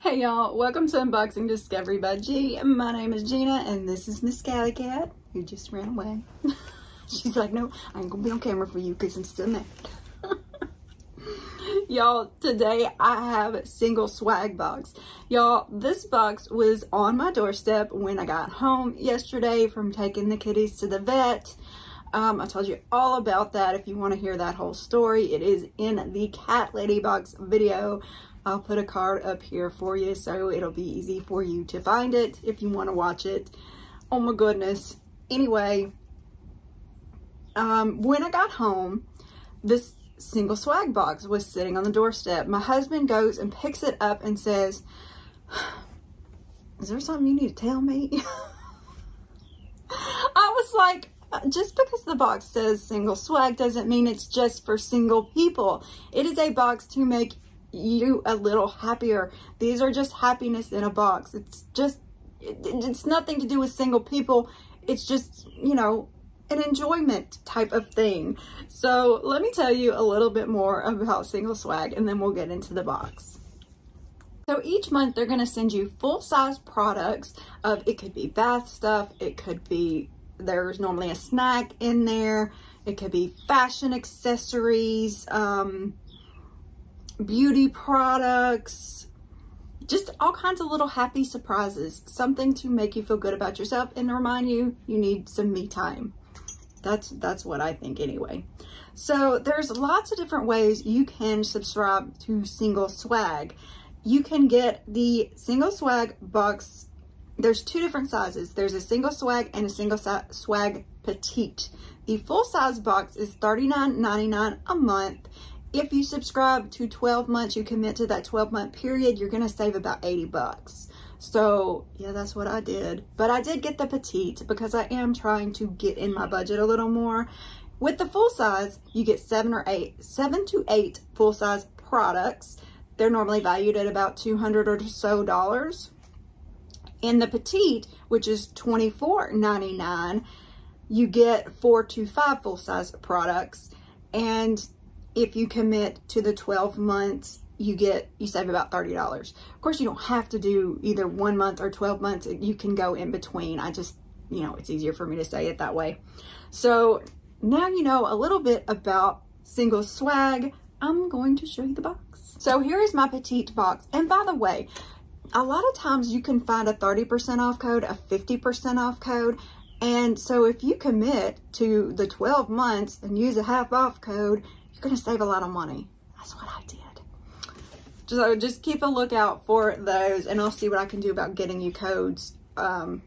Hey y'all, welcome to Unboxing Discovery by G. My name is Gina and this is Miss Cali Cat who just ran away. She's like, no, I ain't gonna be on camera for you because I'm still mad. Y'all, today I have a SinglesSwag box. Y'all, this box was on my doorstep when I got home yesterday from taking the kitties to the vet. I told you all about that. If you want to hear that whole story, it is in the Cat Lady box video. I'll put a card up here for you so it'll be easy for you to find it if you want to watch it. Oh my goodness. Anyway, when I got home, this SinglesSwag box was sitting on the doorstep. My husband goes and picks it up and says, is there something you need to tell me? I was like, just because the box says SinglesSwag doesn't mean it's just for single people. It is a box to make you a little happier. These are just happiness in a box. It's just, it's nothing to do with single people. It's just, you know, an enjoyment type of thing. So let me tell you a little bit more about SinglesSwag and then we'll get into the box. So each month they're going to send you full-size products of, it could be bath stuff, it could be, there's normally a snack in there, it could be fashion accessories, beauty products, just all kinds of little happy surprises, something to make you feel good about yourself and remind you you need some me time. That's what I think anyway. So there's lots of different ways you can subscribe to SinglesSwag. You can get the SinglesSwag box. There's two different sizes. There's a SinglesSwag and a SinglesSwag Petite. The full size box is $39.99 a month. If you subscribe to 12 months, you commit to that 12-month period, you're going to save about 80 bucks. So yeah, that's what I did. But I did get the Petite because I am trying to get in my budget a little more. With the full size, you get 7 to 8 full size products. They're normally valued at about $200 or so. In the Petite, which is $24.99, you get 4 to 5 full size products. And if you commit to the 12 months, you save about $30. Of course, you don't have to do either 1 month or 12 months. You can go in between. I just, you know, it's easier for me to say it that way. So now you know a little bit about SinglesSwag. I'm going to show you the box. So here is my Petite box. And by the way, a lot of times you can find a 30% off code, a 50% off code. And so if you commit to the 12 months and use a half off code, you're going to save a lot of money. That's what I did. So just keep a lookout for those and I'll see what I can do about getting you codes. It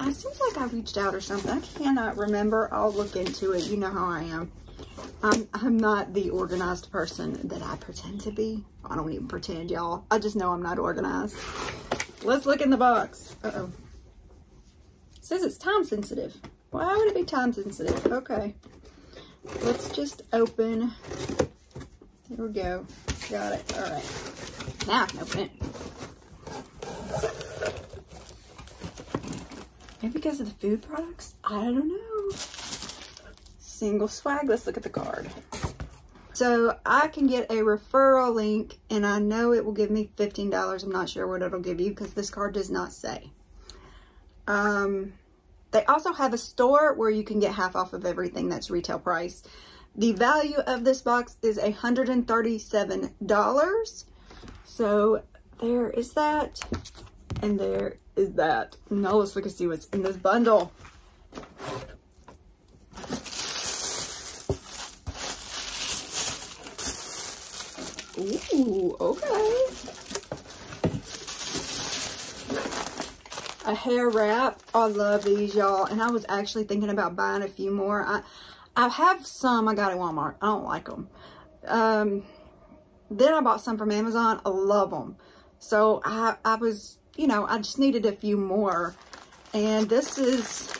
seems like I reached out or something. I cannot remember. I'll look into it. You know how I am. I'm not the organized person that I pretend to be. I don't even pretend, y'all. I just know I'm not organized. Let's look in the box. Uh-oh. It says it's time sensitive. Why would it be time sensitive? Okay. Let's just open. There we go. Got it. All right. Now I can open it. Maybe because of the food products? I don't know. SinglesSwag. Let's look at the card. So I can get a referral link and I know it will give me $15. I'm not sure what it'll give you because this card does not say. They also have a store where you can get half off of everything that's retail price. The value of this box is $137. So there is that. And there is that. Now let's look and see what's in this bundle. Ooh, okay. A hair wrap. I love these, y'all. And I was actually thinking about buying a few more. I have some I got at Walmart. I don't like them. Then I bought some from Amazon. I love them. So I was, you know, I just needed a few more. And this is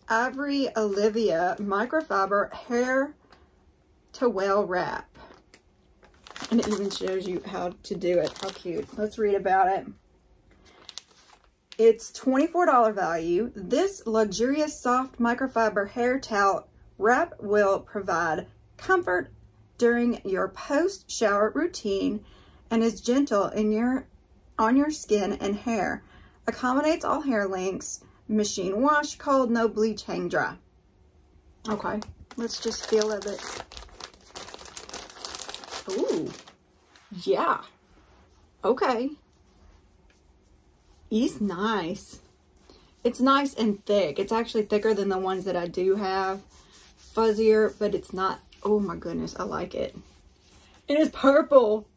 Ivyolivia Microfiber Hair Towel Wrap. And it even shows you how to do it. How cute. Let's read about it. It's $24 value. This luxurious soft microfiber hair towel wrap will provide comfort during your post-shower routine and is gentle in your on your skin and hair. Accommodates all hair lengths. Machine wash, cold, no bleach, hang dry. Okay, let's just feel of it. Ooh, yeah. Okay. It's nice. It's nice and thick. It's actually thicker than the ones that I do have. Fuzzier, but it's not. Oh my goodness, I like it. It is purple.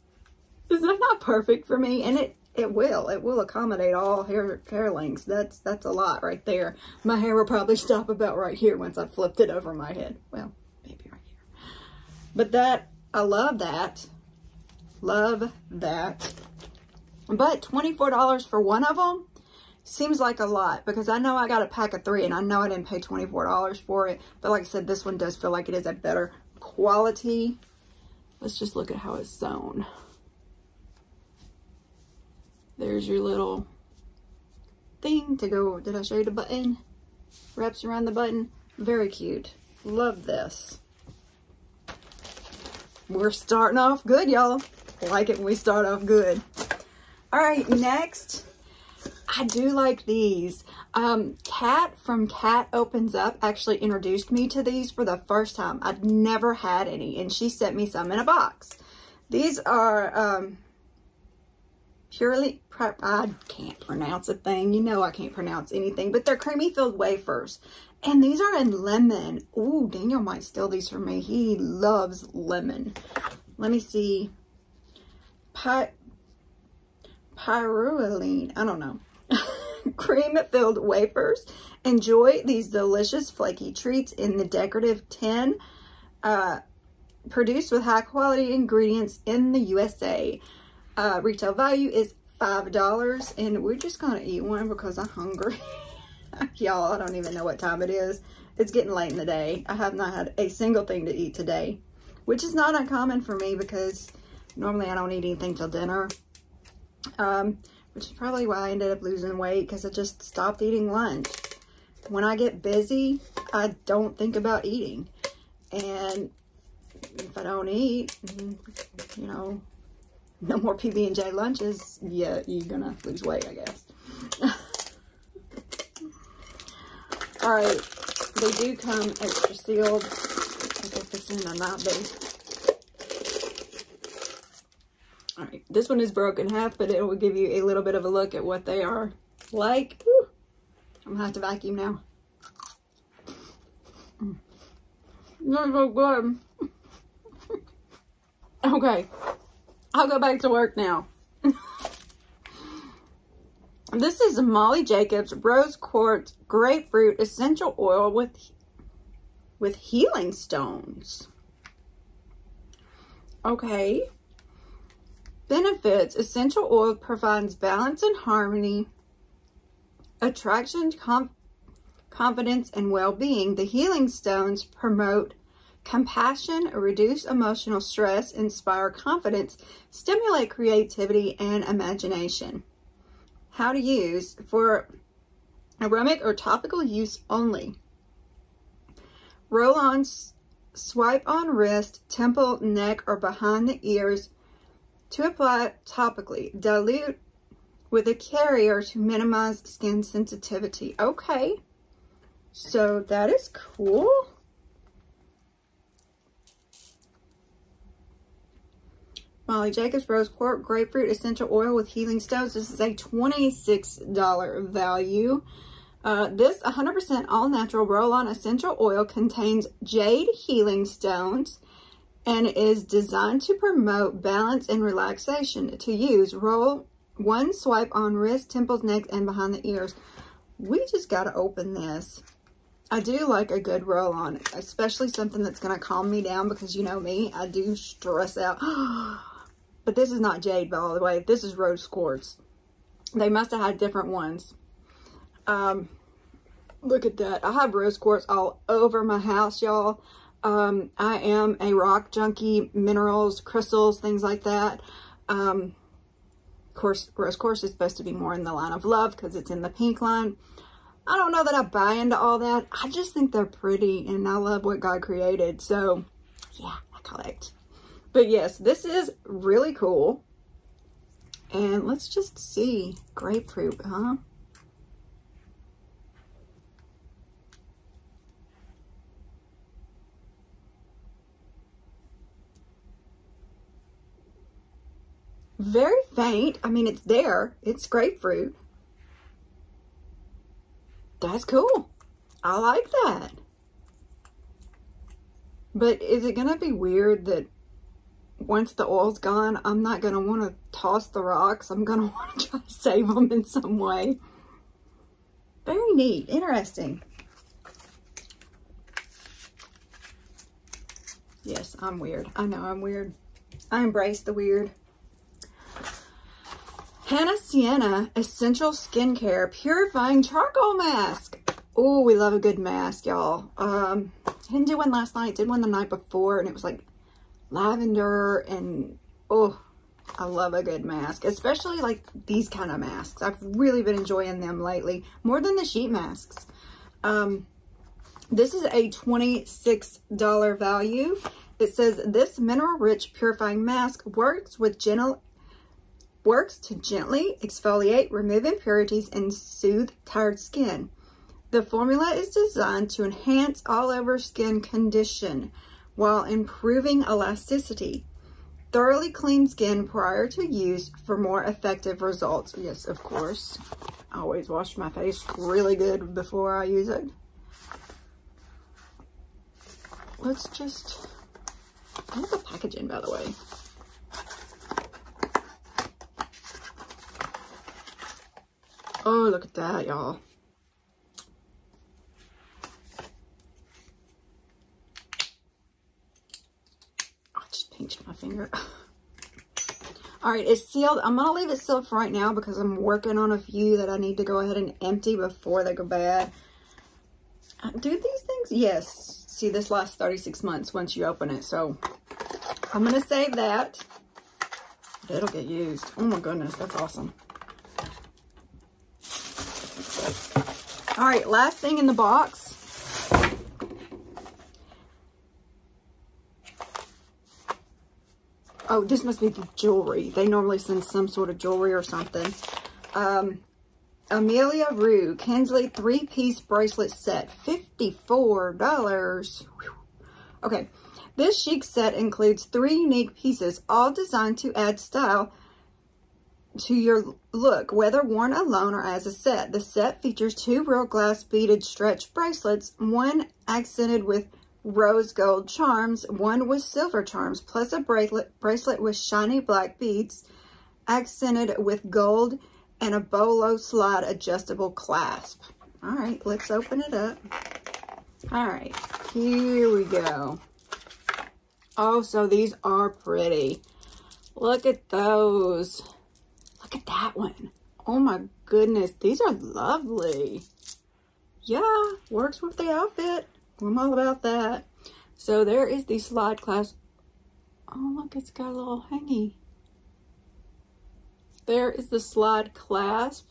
Is that not perfect for me? And it will accommodate all hair lengths. That's a lot right there. My hair will probably stop about right here once I flipped it over my head. Well, maybe right here. But that, I love that. Love that. But $24 for one of them seems like a lot, because I know I got a pack of 3 and I know I didn't pay $24 for it. But like I said, this one does feel like it is a better quality. Let's just look at how it's sewn. There's your little thing to go. Did I show you the button? Wraps around the button. Very cute. Love this. We're starting off good, y'all. Like it when we start off good. All right, next. I do like these. Kat from Kat Opens Up actually introduced me to these for the first time. I'd never had any, and she sent me some in a box. These are purely, I can't pronounce a thing. You know I can't pronounce anything, but they're creamy filled wafers. And these are in lemon. Ooh, Daniel might steal these from me. He loves lemon. Let me see. Pirouline. I don't know. Cream filled wafers. Enjoy these delicious flaky treats in the decorative tin. Produced with high quality ingredients in the USA. Retail value is $5, and we're just gonna eat one because I'm hungry. Y'all, I don't even know what time it is. It's getting late in the day. I have not had a single thing to eat today, which is not uncommon for me because normally I don't eat anything till dinner. Which is probably why I ended up losing weight, because I just stopped eating lunch. When I get busy, I don't think about eating. And if I don't eat, you know, no more PB&J lunches, yeah, you're gonna lose weight, I guess. All right, they do come extra sealed. I think this in a not be. All right, this one is broken half, but it will give you a little bit of a look at what they are like. Woo. I'm gonna have to vacuum now. They're so good. Okay, I'll go back to work now. This is Mollie Jacob's Rose Quartz Grapefruit Essential Oil with healing stones. Okay. Benefits. Essential oil provides balance and harmony, attraction, confidence, and well-being. The healing stones promote compassion, reduce emotional stress, inspire confidence, stimulate creativity and imagination. How to use. For aromatic or topical use only. Roll on, swipe on wrist, temple, neck, or behind the ears to apply topically. Dilute with a carrier to minimize skin sensitivity. Okay, so that is cool. Mollie Jacob's Rose Quartz Grapefruit Essential Oil with Healing Stones. This is a $26 value. This 100% all-natural roll-on essential oil contains jade healing stones and is designed to promote balance and relaxation. To use, roll one swipe on wrist, temples, neck, and behind the ears. We just got to open this. I do like a good roll-on, especially something that's going to calm me down, because you know me, I do stress out. But this is not jade, by the way. This is rose quartz. They must have had different ones. Look at that. I have rose quartz all over my house, y'all. I am a rock junkie, minerals, crystals, things like that. Of course, rose quartz is supposed to be more in the line of love because it's in the pink line. I don't know that I buy into all that. I just think they're pretty and I love what God created. So, yeah, I collect. But yes, this is really cool. And let's just see. Grapefruit, huh? Very faint. I mean, it's there. It's grapefruit. That's cool. I like that. But is it going to be weird that once the oil's gone, I'm not going to want to toss the rocks? I'm going to want to try to save them in some way. Very neat. Interesting. Yes, I'm weird. I know I'm weird. I embrace the weird. Hannah-Sienna Essential Skincare Purifying Charcoal Mask. Oh, we love a good mask, y'all. I didn't do one last night. Did one the night before, and it was like lavender, and oh, I love a good mask. Especially like these kind of masks. I've really been enjoying them lately. More than the sheet masks. This is a $26 value. It says, this mineral-rich purifying mask works to gently exfoliate, remove impurities, and soothe tired skin. The formula is designed to enhance all-over skin condition while improving elasticity. Thoroughly clean skin prior to use for more effective results. Yes, of course. I always wash my face really good before I use it. Let's just... I have the packaging, by the way. Oh, look at that, y'all. I just pinched my finger. All right, it's sealed. I'm going to leave it sealed for right now because I'm working on a few that I need to go ahead and empty before they go bad. Do these things? Yes. See, this lasts 36 months once you open it. So I'm going to save that. It'll get used. Oh my goodness, that's awesome. All right, last thing in the box. Oh, this must be the jewelry. They normally send some sort of jewelry or something. Amelia Rue Kinsley 3-piece bracelet set, $54. Whew. Okay, this chic set includes 3 unique pieces, all designed to add style to your look, whether worn alone or as a set. The set features 2 real glass beaded stretch bracelets, one accented with rose gold charms, one with silver charms, plus a bracelet with shiny black beads, accented with gold, and a bolo slide adjustable clasp. All right, let's open it up. All right, here we go. Oh, so these are pretty. Look at those. Look at that one. Oh my goodness, these are lovely. Yeah, works with the outfit. I'm all about that. So there is the slide clasp. Oh look, it's got a little hangy. There is the slide clasp.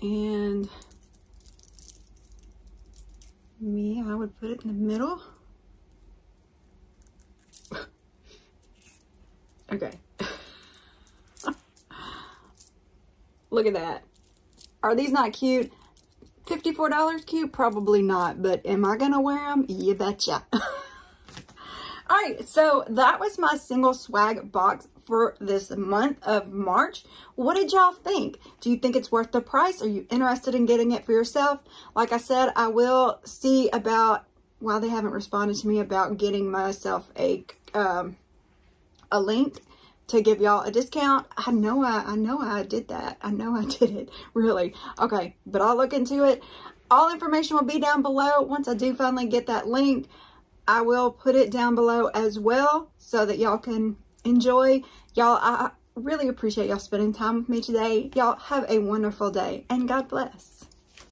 And me, I would put it in the middle. Okay. Look at that. Are these not cute? $54 cute? Probably not, but am I gonna wear them? You betcha. All right, so that was my single swag box for this month of March. What did y'all think? Do you think it's worth the price? Are you interested in getting it for yourself? Like I said, I will see about, well, they haven't responded to me about getting myself a link to give y'all a discount. I know I did that. I know I did it, really. Okay, but I'll look into it. All information will be down below. Once I do finally get that link, I will put it down below as well so that y'all can enjoy. Y'all, I really appreciate y'all spending time with me today. Y'all have a wonderful day and God bless.